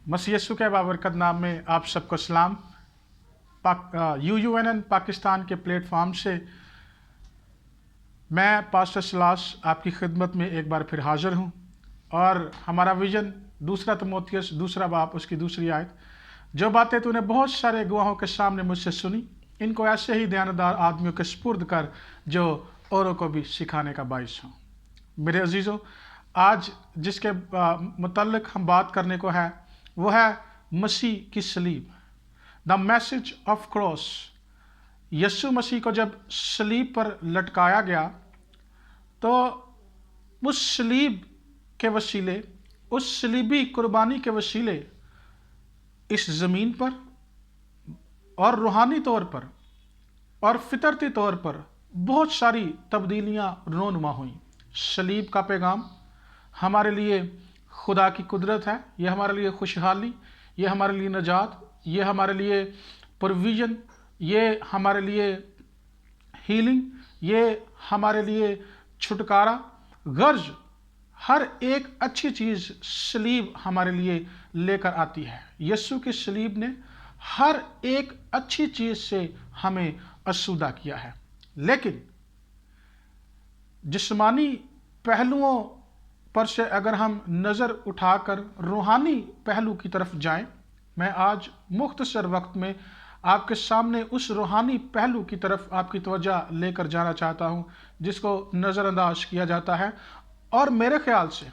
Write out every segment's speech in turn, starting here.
मसीह यीशु के बाबरकत नाम में आप सबको सलाम। UUNN पाकिस्तान के प्लेटफॉर्म से मैं पास्टर सलास आपकी खिदमत में एक बार फिर हाज़िर हूँ। और हमारा विज़न 2 तिमोथियुस 2 बाब उसकी 2 आयत, जो बातें तूने बहुत सारे गवाहों के सामने मुझसे सुनी, इनको ऐसे ही ध्यानदार आदमियों के सुपुर्द कर जो औरों को भी सिखाने का बाइस हो। मेरे अजीज़ों, आज जिसके मुतल्लिक हम बात करने को है वो है मसीह की सलीब, द मैसेज ऑफ क्रॉस। यीशु मसीह को जब सलीब पर लटकाया गया तो उस सलीब के वसीले, उस सलीबी कुर्बानी के वसीले इस ज़मीन पर और रूहानी तौर पर और फितरती तौर पर बहुत सारी तब्दीलियाँ रोनुमा हुई। सलीब का पैगाम हमारे लिए खुदा की कुदरत है, यह हमारे लिए खुशहाली, यह हमारे लिए नजात, यह हमारे लिए प्रोविज़न, ये हमारे लिए हीलिंग, ये हमारे लिए छुटकारा, गर्ज, हर एक अच्छी चीज़ सलीब हमारे लिए लेकर आती है। यीशु की सलीब ने हर एक अच्छी चीज़ से हमें आसूदा किया है। लेकिन जिस्मानी पहलुओं पर से अगर हम नज़र उठाकर रूहानी पहलू की तरफ जाएं, मैं आज मुख्तसर वक्त में आपके सामने उस रूहानी पहलू की तरफ आपकी तवज्जो लेकर जाना चाहता हूं, जिसको नज़रअंदाज किया जाता है। और मेरे ख्याल से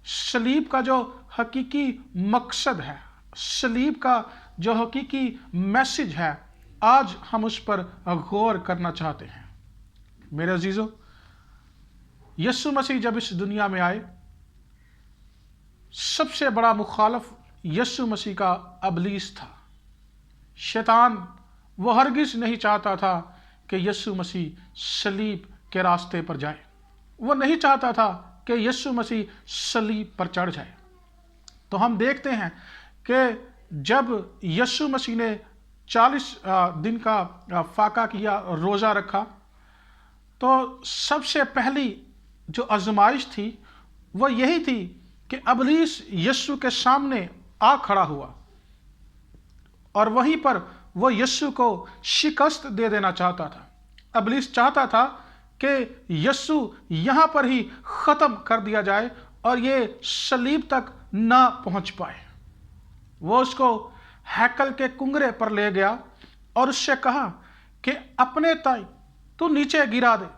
सलीब का जो हकीकी मकसद है, सलीब का जो हकीकी मैसेज है, आज हम उस पर गौर करना चाहते हैं। मेरे अजीज़ों, यीशु मसीह जब इस दुनिया में आए, सबसे बड़ा मुखालफ यीशु मसीह का अबलीस था। शैतान वो हरगिज़ नहीं चाहता था कि यीशु मसीह सलीब के रास्ते पर जाए। वो नहीं चाहता था कि यीशु मसीह सलीब पर चढ़ जाए। तो हम देखते हैं कि जब यीशु मसीह ने 40 दिन का फाका किया, रोज़ा रखा, तो सबसे पहली जो आजमाइश थी वो यही थी कि अबलीस यीशु के सामने आ खड़ा हुआ और वहीं पर वो यीशु को शिकस्त दे देना चाहता था। अबलीस चाहता था कि यीशु यहाँ पर ही ख़त्म कर दिया जाए और ये सलीब तक ना पहुँच पाए। वो उसको हैकल के कुंगरे पर ले गया और उससे कहा कि अपने ताई तू नीचे गिरा दे।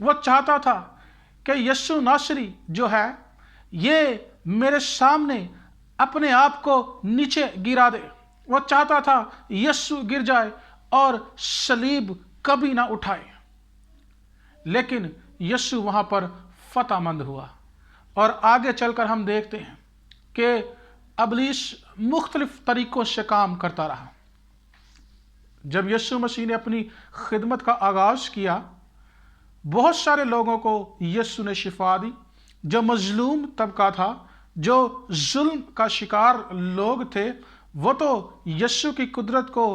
वो चाहता था कि यीशु नासरी जो है ये मेरे सामने अपने आप को नीचे गिरा दे। वो चाहता था यीशु गिर जाए और सलीब कभी ना उठाए। लेकिन यीशु वहां पर फतहमंद हुआ। और आगे चलकर हम देखते हैं कि अबलीस मुख्तलिफ तरीकों से काम करता रहा। जब यीशु मसीह ने अपनी खिदमत का आगाज किया, बहुत सारे लोगों को यीशु ने शिफा दी। जो मजलूम तबका था, जो जुल्म का शिकार लोग थे, वो तो यीशु की कुदरत को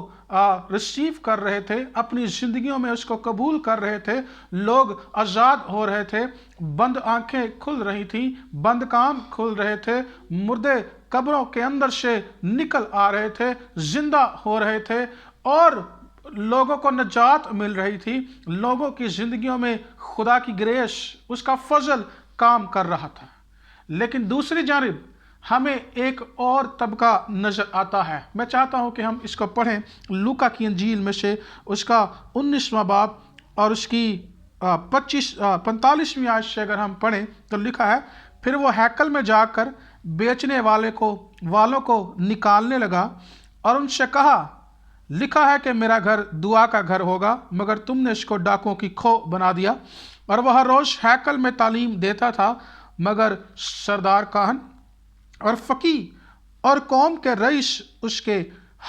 रिसीव कर रहे थे, अपनी ज़िंदगियों में उसको कबूल कर रहे थे। लोग आज़ाद हो रहे थे, बंद आंखें खुल रही थी, बंद कान खुल रहे थे, मुर्दे कब्रों के अंदर से निकल आ रहे थे, जिंदा हो रहे थे और लोगों को नजात मिल रही थी। लोगों की ज़िंदगियों में खुदा की ग्रेस, उसका फजल काम कर रहा था। लेकिन दूसरी जानिब हमें एक और तबका नज़र आता है। मैं चाहता हूं कि हम इसको पढ़ें। लूका की इंजील में से उसका 19वां बाब और उसकी 45वीं आयत से अगर हम पढ़ें तो लिखा है, फिर वो हैकल में जाकर बेचने वालों को निकालने लगा और उनसे कहा, लिखा है कि मेरा घर दुआ का घर होगा, मगर तुमने इसको डाकुओं की खो बना दिया। और वह रोज़ हैकल में तालीम देता था, मगर सरदार काहन और फ़कीह और कौम के रईस उसके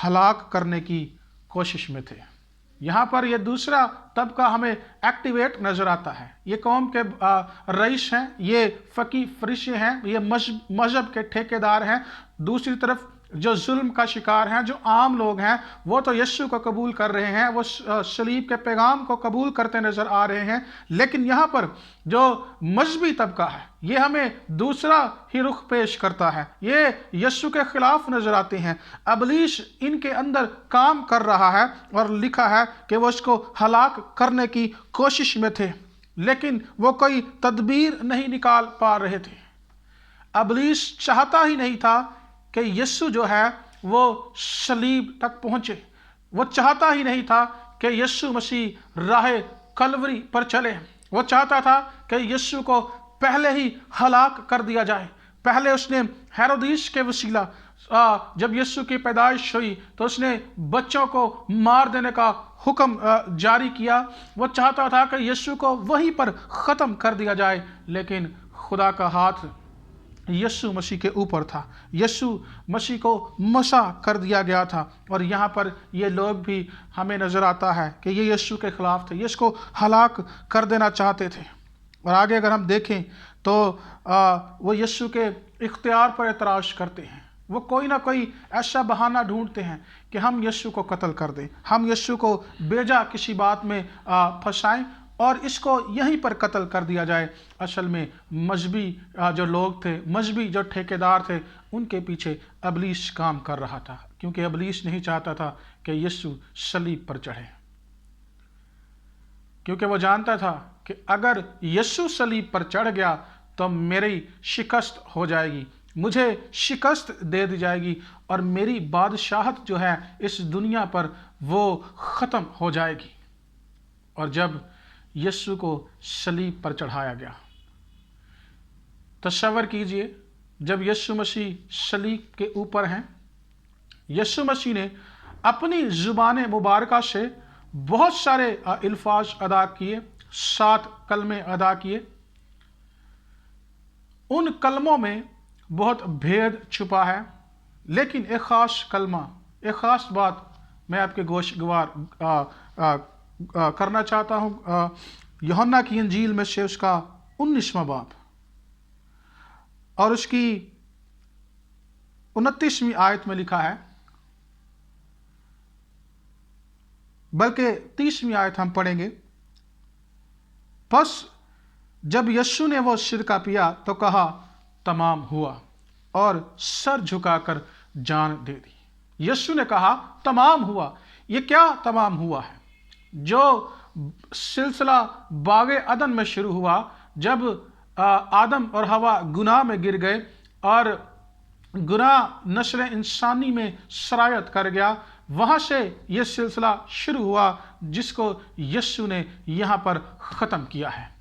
हलाक करने की कोशिश में थे। यहाँ पर यह दूसरा तबका हमें एक्टिवेट नज़र आता है। ये कौम के रईस हैं, ये फ़कीह फरीसी हैं, ये मजहब के ठेकेदार हैं। दूसरी तरफ जो जुल्म का शिकार हैं, जो आम लोग हैं, वो तो यीशु को कबूल कर रहे हैं, वो सलीब के पैगाम को कबूल करते नजर आ रहे हैं। लेकिन यहाँ पर जो मजहबी तबका है, ये हमें दूसरा ही रुख पेश करता है। ये यीशु के खिलाफ नजर आते हैं। इब्लीस इनके अंदर काम कर रहा है और लिखा है कि वो इसको हलाक करने की कोशिश में थे, लेकिन वो कोई तदबीर नहीं निकाल पा रहे थे। इब्लीस चाहता ही नहीं था कि यीशु जो है वो सलीब तक पहुंचे। वो चाहता ही नहीं था कि यीशु मसीह राह कलवरी पर चले। वो चाहता था कि यीशु को पहले ही हलाक कर दिया जाए। पहले उसने हेरोदिस के वसीला जब यीशु की पैदाइश हुई तो उसने बच्चों को मार देने का हुक्म जारी किया। वो चाहता था कि यीशु को वहीं पर ख़त्म कर दिया जाए, लेकिन खुदा का हाथ यीशु मसीह के ऊपर था। यीशु मसीह को मसा कर दिया गया था। और यहाँ पर ये लोग भी हमें नज़र आता है कि ये यीशु के ख़िलाफ़ थे, ये इसको हलाक कर देना चाहते थे। और आगे अगर हम देखें तो वो यीशु के इख्तियार पर एतराज़ करते हैं। वो कोई ना कोई ऐसा बहाना ढूंढते हैं कि हम यीशु को कत्ल कर दें, हम यीशु को बेजा किसी बात में फंसाएं और इसको यहीं पर कत्ल कर दिया जाए। असल में मजहबी जो लोग थे, मजहबी जो ठेकेदार थे, उनके पीछे इब्लीस काम कर रहा था, क्योंकि इब्लीस नहीं चाहता था कि यीशु सलीब पर चढ़े, क्योंकि वो जानता था कि अगर यीशु सलीब पर चढ़ गया तो मेरी शिकस्त हो जाएगी, मुझे शिकस्त दे दी जाएगी और मेरी बादशाहत जो है इस दुनिया पर वो ख़त्म हो जाएगी। और जब यीशु को सलीब पर चढ़ाया गया, तसव्वुर कीजिए, जब यीशु मसीह सलीब के ऊपर हैं, यीशु मसीह ने अपनी ज़ुबान मुबारका से बहुत सारे अल्फाज अदा किए, 7 कलमे अदा किए। उन कलमों में बहुत भेद छुपा है, लेकिन एक ख़ास कलमा, एक ख़ास बात मैं आपके गोश गवार करना चाहता हूँ। यूहन्ना की इंजील में से उसका 19वां बाब और उसकी 29वीं आयत में लिखा है, बल्कि 30वीं आयत हम पढ़ेंगे। बस जब यीशु ने वो सिरका पिया तो कहा तमाम हुआ, और सर झुकाकर जान दे दी। यीशु ने कहा तमाम हुआ। ये क्या तमाम हुआ है? जो सिलसिला बागे अदन में शुरू हुआ, जब आदम और हवा गुनाह में गिर गए और गुनाह नस्ल इंसानी में सरायत कर गया, वहाँ से ये सिलसिला शुरू हुआ जिसको यीशु ने यहाँ पर ख़त्म किया है।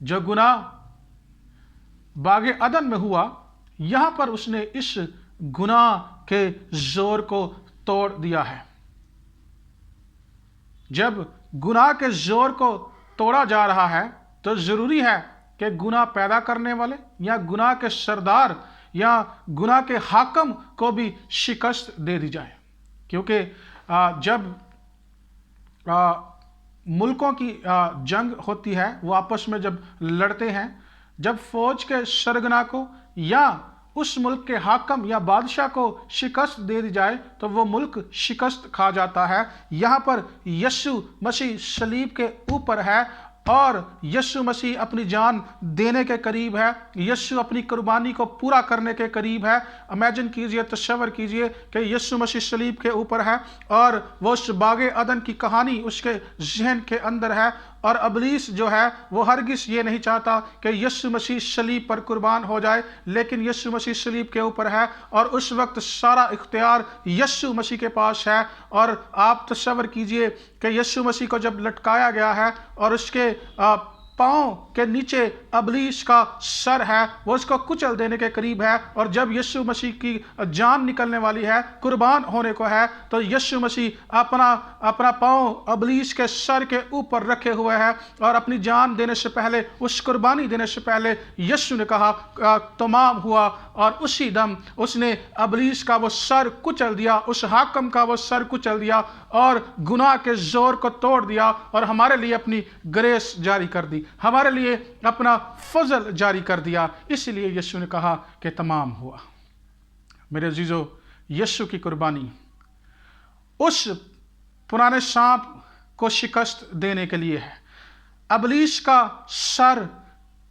जो गुनाह बागे अदन में हुआ, यहाँ पर उसने इस गुनाह के जोर को तोड़ दिया है। जब गुनाह के जोर को तोड़ा जा रहा है तो ज़रूरी है कि गुनाह पैदा करने वाले या गुनाह के सरदार या गुनाह के हाकम को भी शिकस्त दे दी जाए, क्योंकि जब मुल्कों की जंग होती है, वो आपस में जब लड़ते हैं, जब फौज के सरगना को या उस मुल्क के हाकम या बादशाह को शिकस्त दे दी जाए तो वो मुल्क शिकस्त खा जाता है। यहाँ पर यीशु मसीह सलीब के ऊपर है और यीशु मसीह अपनी जान देने के करीब है। यीशु अपनी कुर्बानी को पूरा करने के करीब है। इमेजिन कीजिए, तसव्वुर कीजिए कि यीशु मसीह सलीब के ऊपर है और वो उस बागे अदन की कहानी उसके जहन के अंदर है, और इब्लीस जो है वो हरगिज़ ये नहीं चाहता कि यीशु मसीह सलीब पर कुर्बान हो जाए, लेकिन यीशु मसीह सलीब के ऊपर है और उस वक्त सारा इख्तियार यीशु मसीह के पास है। और आप तसव्वुर कीजिए कि यीशु मसीह को जब लटकाया गया है और उसके पाँव के नीचे इब्लीस का सर है, वो उसको कुचल देने के करीब है, और जब यीशु मसीह की जान निकलने वाली है, कुर्बान होने को है, तो यीशु मसीह अपना पाँव इब्लीस के सर के ऊपर रखे हुए है और अपनी जान देने से पहले, उस कुर्बानी देने से पहले यीशु ने कहा तमाम हुआ, और उसी दम उसने इब्लीस का वो सर कुचल दिया, उस हाकम का वो सर कुचल दिया और गुनाह के जोर को तोड़ दिया और हमारे लिए अपनी ग्रेस जारी कर दी, हमारे लिए अपना फजल जारी कर दिया। इसलिए यीशु ने कहा कि तमाम हुआ। मेरे अजीजों, यीशु की कुर्बानी उस पुराने सांप को शिकस्त देने के लिए है। अबलीस का सर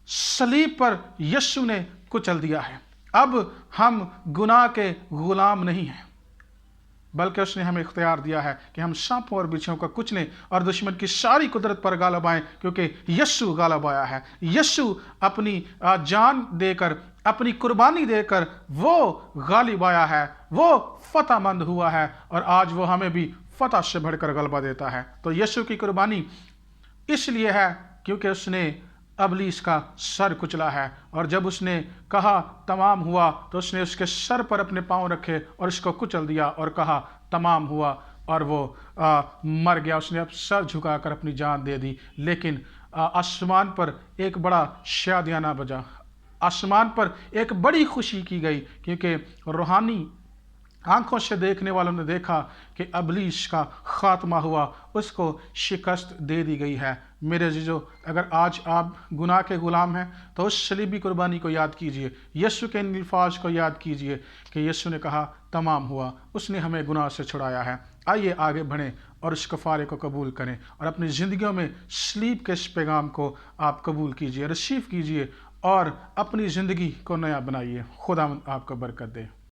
सलीब पर यीशु ने कुचल दिया है। अब हम गुनाह के गुलाम नहीं हैं, बल्कि उसने हमें इख्तियार दिया है कि हम सांपों और बिच्छुओं को कुचलें और दुश्मन की सारी कुदरत पर गालिब आएं, क्योंकि यीशु गालिब आया है। यीशु अपनी जान देकर, अपनी कुर्बानी देकर वो गालिब आया है, वो फतहमंद हुआ है, और आज वो हमें भी फतह से बढ़कर गलबा देता है। तो यीशु की कुर्बानी इसलिए है क्योंकि उसने अबलीस का सर कुचला है, और जब उसने कहा तमाम हुआ तो उसने उसके सर पर अपने पांव रखे और उसको कुचल दिया और कहा तमाम हुआ, और वो मर गया। उसने अब सर झुकाकर अपनी जान दे दी। लेकिन आसमान पर एक बड़ा शादियाना बजा, आसमान पर एक बड़ी खुशी की गई, क्योंकि रूहानी आंखों से देखने वालों ने देखा कि अबलीस का खात्मा हुआ, उसको शिकस्त दे दी गई है। मेरे अजीजों, अगर आज आप गुनाह के गुलाम हैं तो उस सलीबी कुर्बानी को याद कीजिए, यीशु के अल्फाज को याद कीजिए कि यीशु ने कहा तमाम हुआ, उसने हमें गुनाह से छुड़ाया है। आइए आगे बढ़ें और उस कफ़ारे को कबूल करें और अपनी ज़िंदगियों में सलीब के इस पैगाम को आप कबूल कीजिए, रिसीव कीजिए और अपनी ज़िंदगी को नया बनाइए। खुदा आपको बरकत दे।